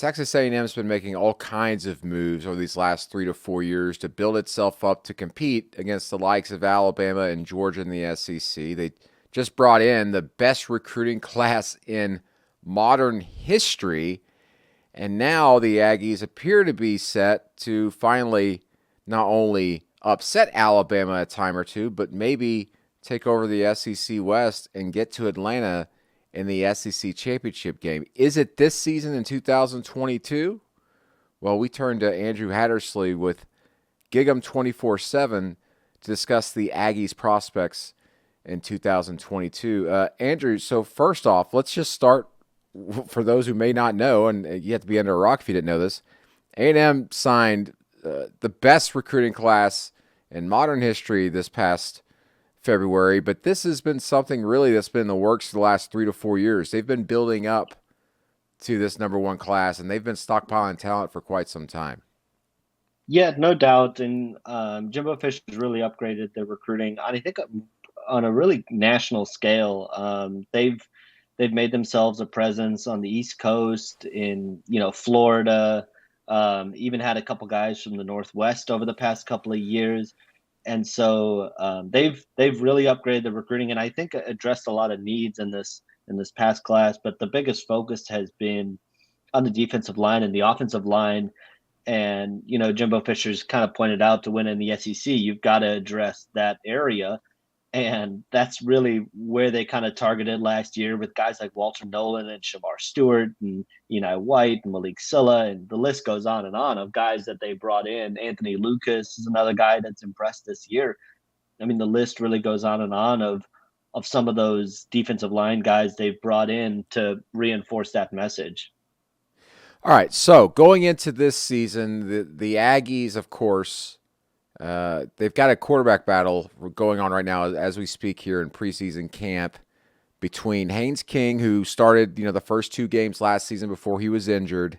Texas A&M's been making all kinds of moves over these last 3 to 4 years to build itself up to compete against the likes of Alabama and Georgia in the SEC. They just brought in the best recruiting class in modern history, and now the Aggies appear to be set to finally not only upset Alabama a time or two, but maybe take over the SEC West and get to Atlanta in the SEC championship game. Is it this season in 2022? Well, we turn to Andrew Hattersley with Gig'em 24/7 to discuss the Aggies prospects in 2022. Andrew, so first off, let's just start for those who may not know, and you have to be under a rock if you didn't know this. A&M signed the best recruiting class in modern history this past February, but this has been something really that's been in the works for the last 3 to 4 years. They've been building up to this number one class, and they've been stockpiling talent for quite some time. Yeah, no doubt. And Jimbo Fisher has really upgraded their recruiting. And I think on a really national scale, they've made themselves a presence on the East Coast, in Florida. Even had a couple guys from the Northwest over the past couple of years, and so they've really upgraded the recruiting, and I think addressed a lot of needs in this past class. But the biggest focus has been on the defensive line and the offensive line. And, Jimbo Fisher's kind of pointed out, to win in the SEC, you've got to address that area. And that's really where they kind of targeted last year, with guys like Walter Nolan and Shamar Stewart and Eni White and Malik Silla. And the list goes on of guys that they brought in. Anthony Lucas is another guy that's impressed this year. I mean, the list really goes on of some of those defensive line guys they've brought in to reinforce that message. All right, so going into this season, the Aggies, of course, they've got a quarterback battle going on right now as we speak here in preseason camp between Haynes King, who started the first two games last season before he was injured,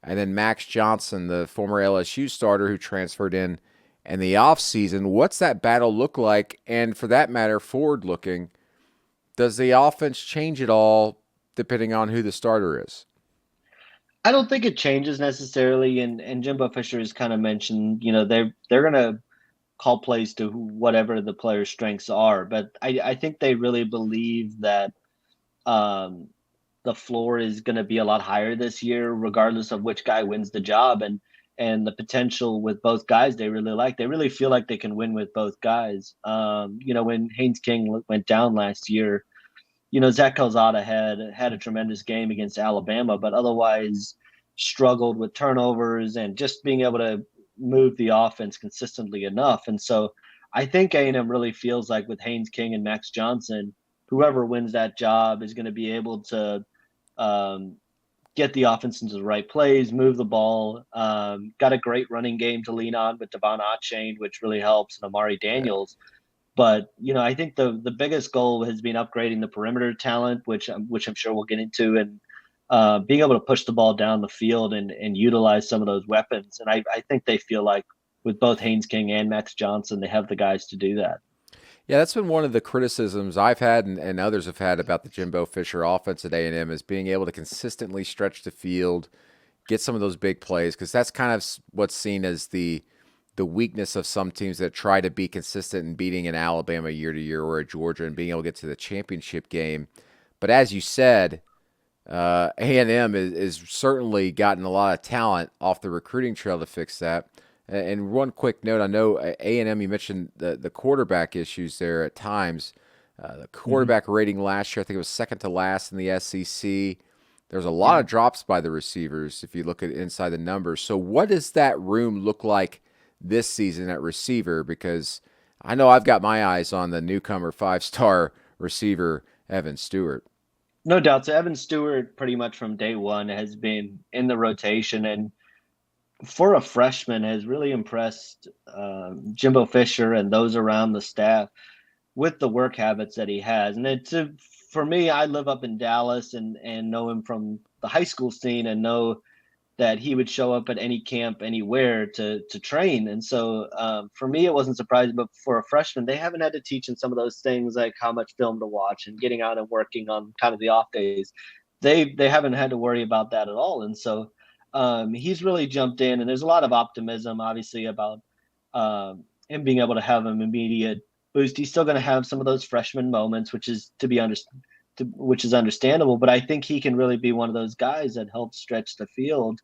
and then Max Johnson, the former LSU starter who transferred in the offseason. What's that battle look like? And for that matter, forward looking, does the offense change at all depending on who the starter is? I don't think it changes necessarily, and Jimbo Fisher has kind of mentioned, they're gonna call plays to whatever the player's strengths are, but I think they really believe that um, the floor is going to be a lot higher this year, regardless of which guy wins the job, and the potential with both guys they really like. They really feel like they can win with both guys. When Haynes King went down last year, Zach Calzada had a tremendous game against Alabama, but otherwise struggled with turnovers and just being able to move the offense consistently enough. And so I think A&M really feels like, with Haynes King and Max Johnson, whoever wins that job is going to be able to um, get the offense into the right plays, move the ball. Got a great running game to lean on with Devon Achane, which really helps, and Amari Yeah. Daniels. But I think the biggest goal has been upgrading the perimeter talent, which I'm sure we'll get into, and being able to push the ball down the field and utilize some of those weapons. And I think they feel like, with both Haynes King and Max Johnson, they have the guys to do that. Yeah, that's been one of the criticisms I've had and others have had about the Jimbo Fisher offense at A&M is being able to consistently stretch the field, get some of those big plays, because that's kind of what's seen as the weakness of some teams that try to be consistent in beating an Alabama year to year or a Georgia and being able to get to the championship game. But as you said, A&M is certainly gotten a lot of talent off the recruiting trail to fix that. And one quick note, I know A&M, you mentioned the quarterback issues there at times. The Mm-hmm. quarterback rating last year, I think it was second to last in the SEC. There's a lot of drops by the receivers if you look at inside the numbers. So what does that room look like this season at receiver? Because I know I've got my eyes on the newcomer five-star receiver, Evan Stewart. No doubt. So Evan Stewart, pretty much from day one, has been in the rotation, and for a freshman, has really impressed Jimbo Fisher and those around the staff with the work habits that he has. And for me, I live up in Dallas and know him from the high school scene, and know that he would show up at any camp anywhere to train. And so for me, it wasn't surprising. But for a freshman, they haven't had to teach him some of those things, like how much film to watch and getting out and working on kind of the off days. They haven't had to worry about that at all. And so He's really jumped in, and there's a lot of optimism, obviously, about him being able to have an immediate boost. He's still going to have some of those freshman moments, which is which is understandable. But I think he can really be one of those guys that helps stretch the field.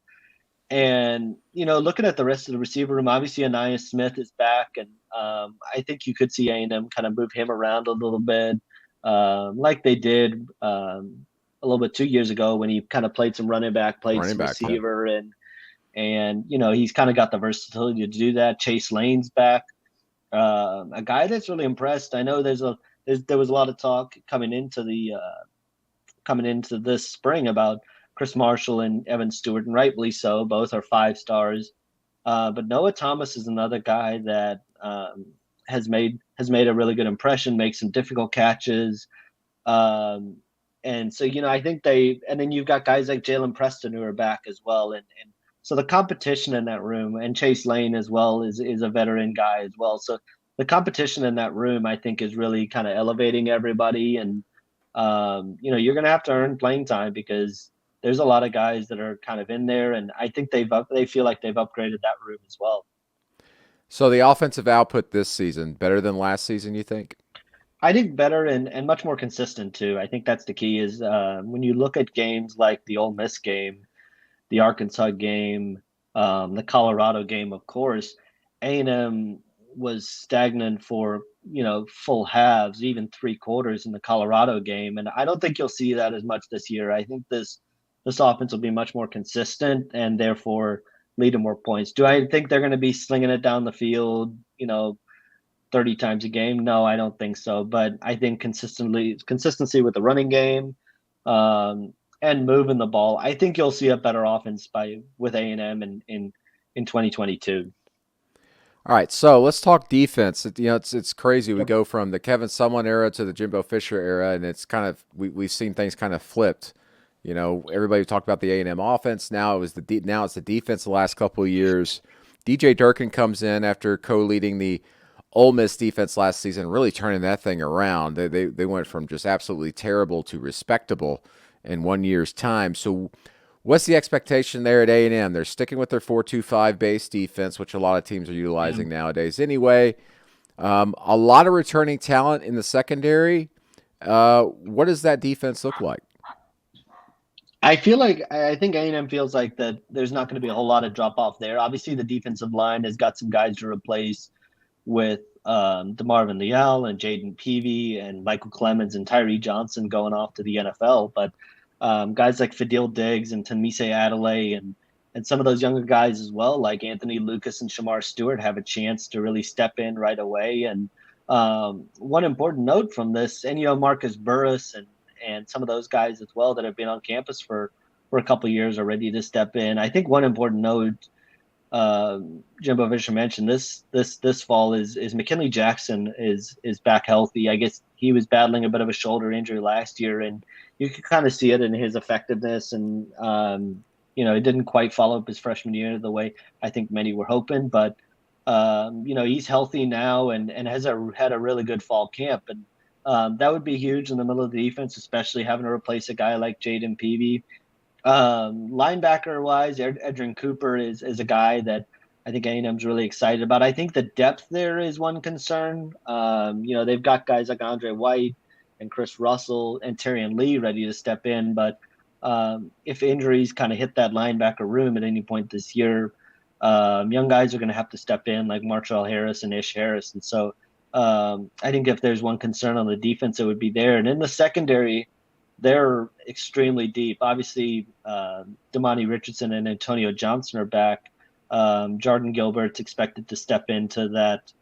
And looking at the rest of the receiver room, obviously Anais Smith is back, and I think you could see A&M kind of move him around a little bit, like they did a little bit 2 years ago when he kind of played some running back, played Running some back, yeah. receiver, and he's kind of got the versatility to do that. Chase Lane's back, a guy that's really impressed. I know there was a lot of talk coming into this spring about Chris Marshall and Evan Stewart, and rightfully so. Both are 5 stars. But Noah Thomas is another guy that has made a really good impression, makes some difficult catches. And so, I think and then you've got guys like Jalen Preston who are back as well. And so the competition in that room, and Chase Lane as well is a veteran guy as well. So the competition in that room, I think, is really kind of elevating everybody. And, you're going to have to earn playing time because there's a lot of guys that are kind of in there. And I think they feel like they've upgraded that room as well. So the offensive output this season better than last season, you think? I think better and much more consistent too. I think that's the key is when you look at games like the Ole Miss game, the Arkansas game, the Colorado game, of course, A&M was stagnant for full halves, even 3 quarters in the Colorado game, and I don't think you'll see that as much this year. I think this offense will be much more consistent and therefore lead to more points. Do I think they're going to be slinging it down the field, 30 times a game? No, I don't think so. But I think consistency with the running game, and moving the ball, I think you'll see a better offense with A&M in 2022. All right, so let's talk defense. It's crazy. We Yep. go from the Kevin Sumlin era to the Jimbo Fisher era, and it's kind of we've seen things kind of flipped. Everybody talked about the A&M offense. Now now it's the defense. The last couple of years, DJ Durkin comes in after co-leading the Ole Miss defense last season, really turning that thing around. They went from just absolutely terrible to respectable in 1 year's time. So what's the expectation there at A&M? They're sticking with their 4-2-5 base defense, which a lot of teams are Yeah. utilizing nowadays anyway. A lot of returning talent in the secondary. What does that defense look like? I think A&M feels like that there's not going to be a whole lot of drop off there. Obviously, the defensive line has got some guys to replace with DeMarvin Leal and Jaden Peavy and Michael Clemens and Tyree Johnson going off to the NFL. But guys like Fadil Diggs and Tamise Adelaide and some of those younger guys as well, like Anthony Lucas and Shamar Stewart, have a chance to really step in right away. And one important note from this, and Marcus Burris and some of those guys as well that have been on campus for a couple of years are ready to step in. I think one important note Jimbo Fisher mentioned this fall is McKinley Jackson is back healthy. I guess he was battling a bit of a shoulder injury last year, and you can kind of see it in his effectiveness. And it didn't quite follow up his freshman year the way I think many were hoping. But he's healthy now and had a really good fall camp, and that would be huge in the middle of the defense, especially having to replace a guy like Jaden Peavy. Linebacker wise, Edrin Cooper is a guy that I think A&M's really excited about. I think the depth there is one concern. They've got guys like Andre White and Chris Russell and Terrion Lee ready to step in, but if injuries kind of hit that linebacker room at any point this year, young guys are going to have to step in like Marcello Harris and Ish Harris. And so I think if there's one concern on the defense, it would be there. And in the secondary, they're extremely deep. Obviously, Damani Richardson and Antonio Johnson are back. Jordan Gilbert's expected to step into that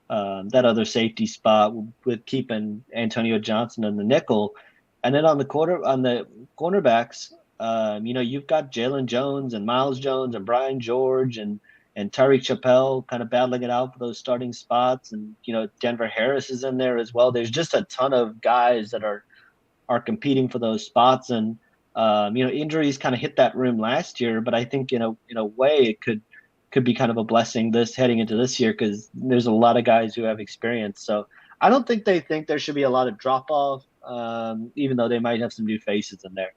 other safety spot with keeping Antonio Johnson in the nickel. And then on the cornerbacks, you've got Jalen Jones and Miles Jones and Brian George and Tyreek Chappelle kind of battling it out for those starting spots. And, Denver Harris is in there as well. There's just a ton of guys that are competing for those spots. And, injuries kind of hit that room last year, but I think, in a way it could be kind of a blessing heading into this year, because there's a lot of guys who have experience. So I don't think they think there should be a lot of drop off, even though they might have some new faces in there.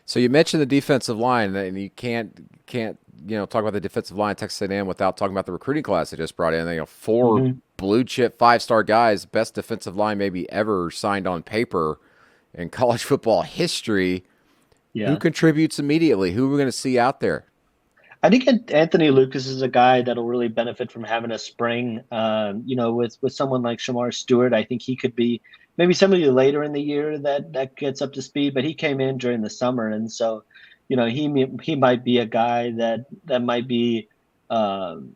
So you mentioned the defensive line, and you can't talk about the defensive line at Texas A&M without talking about the recruiting class they just brought in. Four Hmm. blue chip 5-star guys, best defensive line maybe ever signed on paper in college football history. Who Yeah. contributes immediately? Who are we going to see out there? I think Anthony Lucas is a guy that'll really benefit from having a spring. With someone like Shamar Stewart, I think he could be maybe somebody later in the year that gets up to speed. But he came in during the summer, and so he might be a guy that might be um,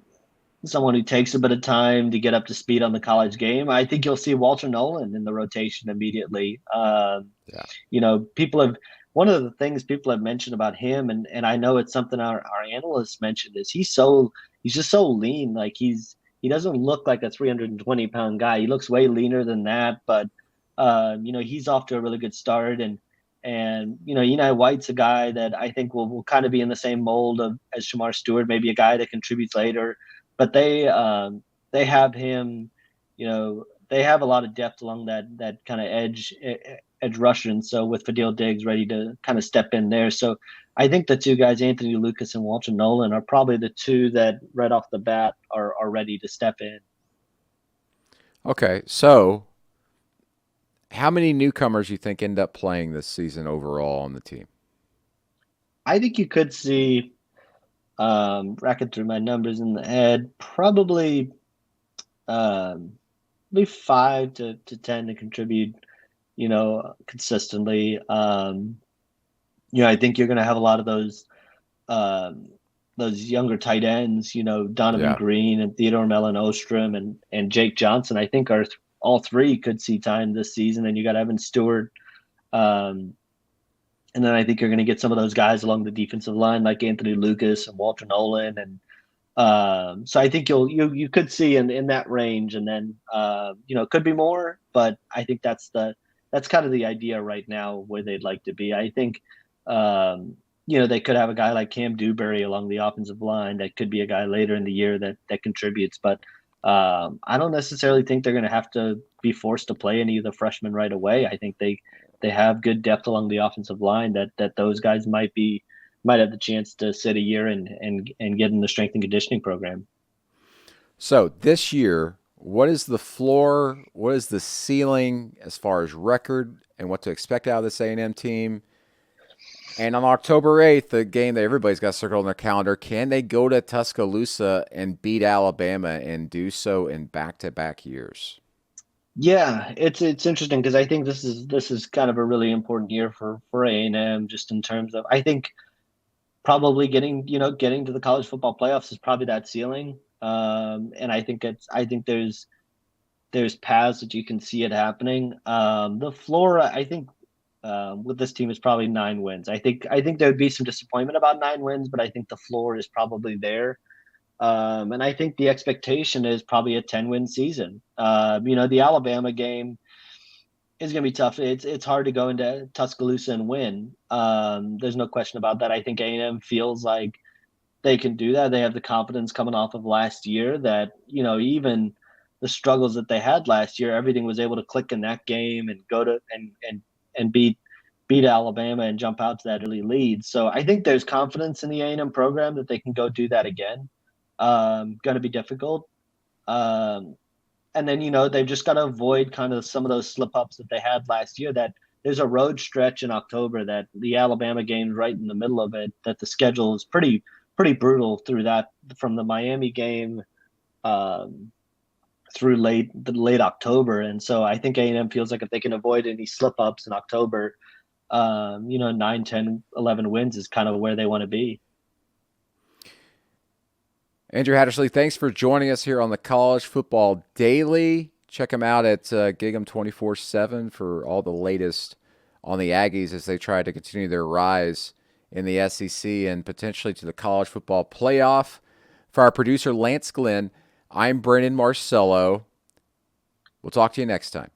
someone who takes a bit of time to get up to speed on the college game. I think you'll see Walter Nolan in the rotation immediately. Yeah. People have one of the things people have mentioned about him, and I know it's something our analysts mentioned is he's just so lean. Like he doesn't look like a 320-pound guy. He looks way leaner than that, but he's off to a really good start and Eli White's a guy that I think will kind of be in the same mold of as Shamar Stewart, maybe a guy that contributes later, but they have him, they have a lot of depth along that kind of edge rusher. And so with Fadil Diggs ready to kind of step in there. So I think the two guys, Anthony Lucas and Walter Nolan, are probably the two that right off the bat are ready to step in. Okay, so how many newcomers you think end up playing this season overall on the team? I think you could see, racking through my numbers in the head, probably um, maybe 5 to 10 to contribute, consistently. I think you're going to have a lot of um, those younger tight ends, Donovan Yeah. Green and Theodore Mellon Ostrom and Jake Johnson. I think all three could see time this season. And you got Evan Stewart. Um, and then I think you're going to get some of those guys along the defensive line, like Anthony Lucas and Walter Nolan. And so I think you could see in that range, and then it could be more, but I think that's kind of the idea right now where they'd like to be. I think they could have a guy like Cam Dewberry along the offensive line that could be a guy later in the year that contributes, but I don't necessarily think they're going to have to be forced to play any of the freshmen right away. I think they have good depth along the offensive line that those guys might have the chance to sit a year and get in the strength and conditioning program. So this year, what is the floor? What is the ceiling as far as record and what to expect out of this A&M team? And on October 8th, the game that everybody's got circled on their calendar, can they go to Tuscaloosa and beat Alabama and do so in back-to-back years? Yeah, it's interesting because I think this is kind of a really important year for A&M just in terms of I think probably getting to the college football playoffs is probably that ceiling. And I think there's paths that you can see it happening. The floor, I think, with this team is probably 9 wins. I think there would be some disappointment about 9 wins, but I think the floor is probably there. And I think the expectation is probably a 10-win season. The Alabama game is going to be tough. It's hard to go into Tuscaloosa and win. There's no question about that. I think A&M feels like they can do that. They have the confidence coming off of last year that even the struggles that they had last year, everything was able to click in that game and go to and beat Alabama and jump out to that early lead. So I think there's confidence in the A&M program that they can go do that again. Going to be difficult. Um, and then they've just got to avoid kind of some of those slip ups that they had last year. That there's a road stretch in October that the Alabama game's right in the middle of it. That the schedule is pretty brutal through that from the Miami game um, through late October. And so I think A&M feels like if they can avoid any slip ups in October, 9, 10, 11 wins is kind of where they want to be. Andrew Hattersley, thanks for joining us here on the College Football Daily. Check them out at Gig 'em 24/7 for all the latest on the Aggies as they try to continue their rise in the SEC and potentially to the college football playoff. For our producer, Lance Glenn, I'm Brennan Marcello. We'll talk to you next time.